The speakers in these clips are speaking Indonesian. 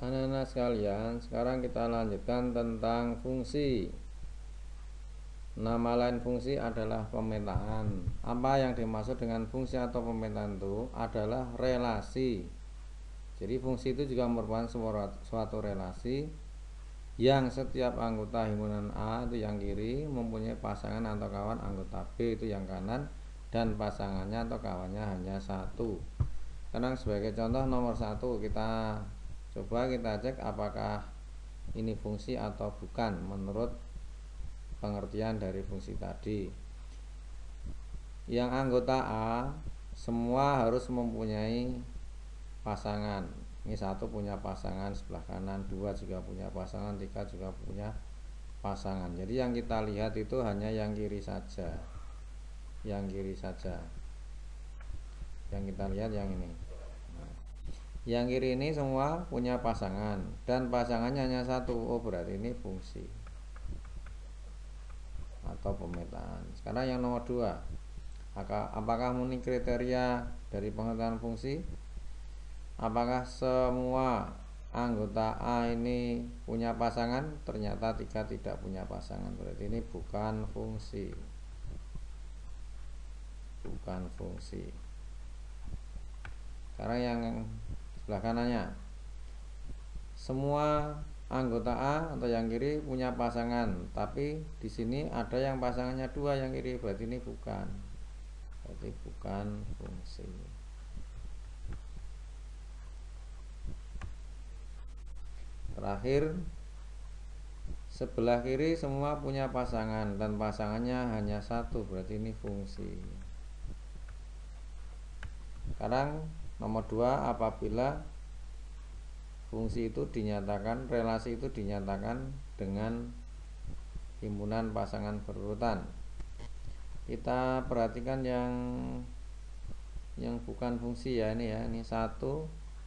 Anak-anak sekalian, sekarang kita lanjutkan tentang fungsi. Nama lain fungsi adalah pemetaan. Apa yang dimaksud dengan fungsi atau pemetaan itu adalah relasi. Jadi fungsi itu juga merupakan suatu relasi yang setiap anggota himpunan A itu yang kiri mempunyai pasangan atau kawan anggota B itu yang kanan, dan pasangannya atau kawannya hanya satu. Sekarang sebagai contoh nomor 1, kita coba kita cek apakah ini fungsi atau bukan menurut pengertian dari fungsi tadi. Yang anggota A semua harus mempunyai pasangan. Ini 1 punya pasangan sebelah kanan, 2 juga punya pasangan, 3 juga punya pasangan. Jadi yang kita lihat itu hanya yang kiri saja. Yang kiri saja. Yang kita lihat yang ini. Yang kiri ini semua punya pasangan dan pasangannya hanya 1. Oh, berarti ini fungsi atau pemetaan. Sekarang yang nomor 2, apakah memenuhi kriteria dari pengertian fungsi? Apakah semua anggota A ini punya pasangan? Ternyata 3 tidak punya pasangan. Berarti ini bukan fungsi. Bukan fungsi. Sekarang yang sebelah kanannya, semua anggota A atau yang kiri punya pasangan, tapi di sini ada yang pasangannya 2 yang kiri, berarti ini bukan. Berarti bukan fungsi. Terakhir, sebelah kiri semua punya pasangan dan pasangannya hanya 1, berarti ini fungsi. Sekarang nomor 2, apabila fungsi itu dinyatakan, relasi itu dinyatakan dengan himpunan pasangan berurutan. Kita perhatikan yang bukan fungsi ya, ini ya. Ini 1,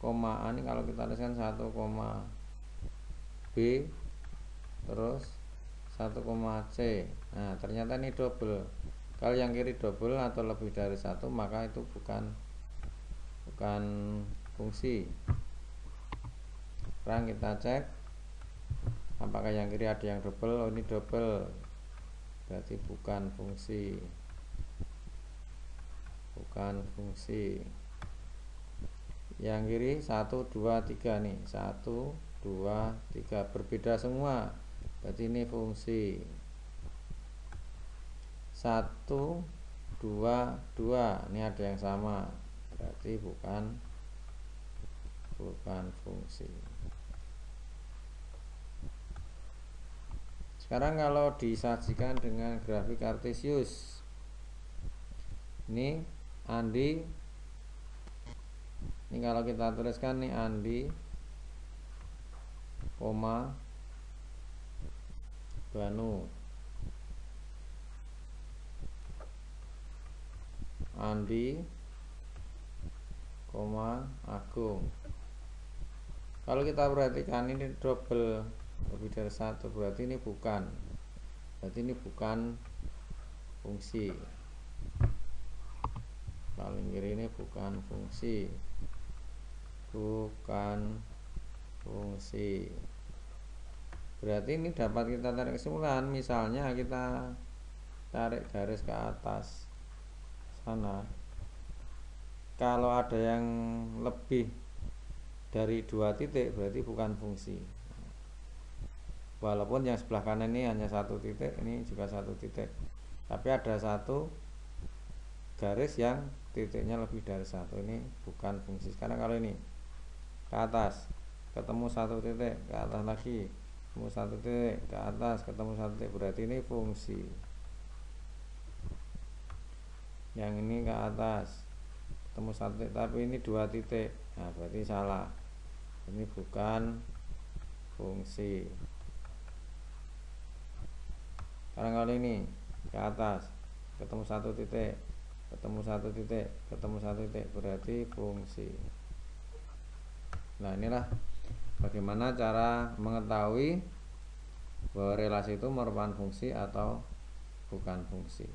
A, ini kalau kita tuliskan 1, B terus 1, C. Nah, ternyata ini double. Kalau yang kiri double atau lebih dari 1, maka itu bukan fungsi. Sekarang kita cek apakah yang kiri ada yang double. Oh, ini double, berarti bukan fungsi. Bukan fungsi. Yang kiri 1, 2, 3 nih. 1, 2, 3 berbeda semua, berarti ini fungsi. 1, 2, 2 ini ada yang sama, berarti bukan fungsi. Sekarang kalau disajikan dengan grafik kartesius, ini Andi, ini kalau kita tuliskan nih Andi, Banu, Andi, Agung. Kalau kita perhatikan ini double, lebih dari 1, berarti ini bukan. Berarti ini bukan fungsi. Paling kiri ini bukan fungsi. Bukan fungsi. Berarti ini dapat kita tarik kesimpulan. Misalnya kita tarik garis ke atas sana, kalau ada yang lebih dari 2 titik berarti bukan fungsi. Walaupun yang sebelah kanan ini hanya 1 titik, ini juga 1 titik, tapi ada 1 garis yang titiknya lebih dari 1, ini bukan fungsi. Sekarang kalau ini ke atas ketemu 1 titik, ke atas lagi ketemu 1 titik, ke atas ketemu 1 titik, berarti ini fungsi. Yang ini ke atas ketemu 1 titik, tapi ini 2 titik, nah berarti salah, ini bukan fungsi. Sekarang kalau ini ke atas ketemu 1 titik, ketemu 1 titik, ketemu 1 titik, berarti fungsi. Nah, inilah bagaimana cara mengetahui bahwa relasi itu merupakan fungsi atau bukan fungsi.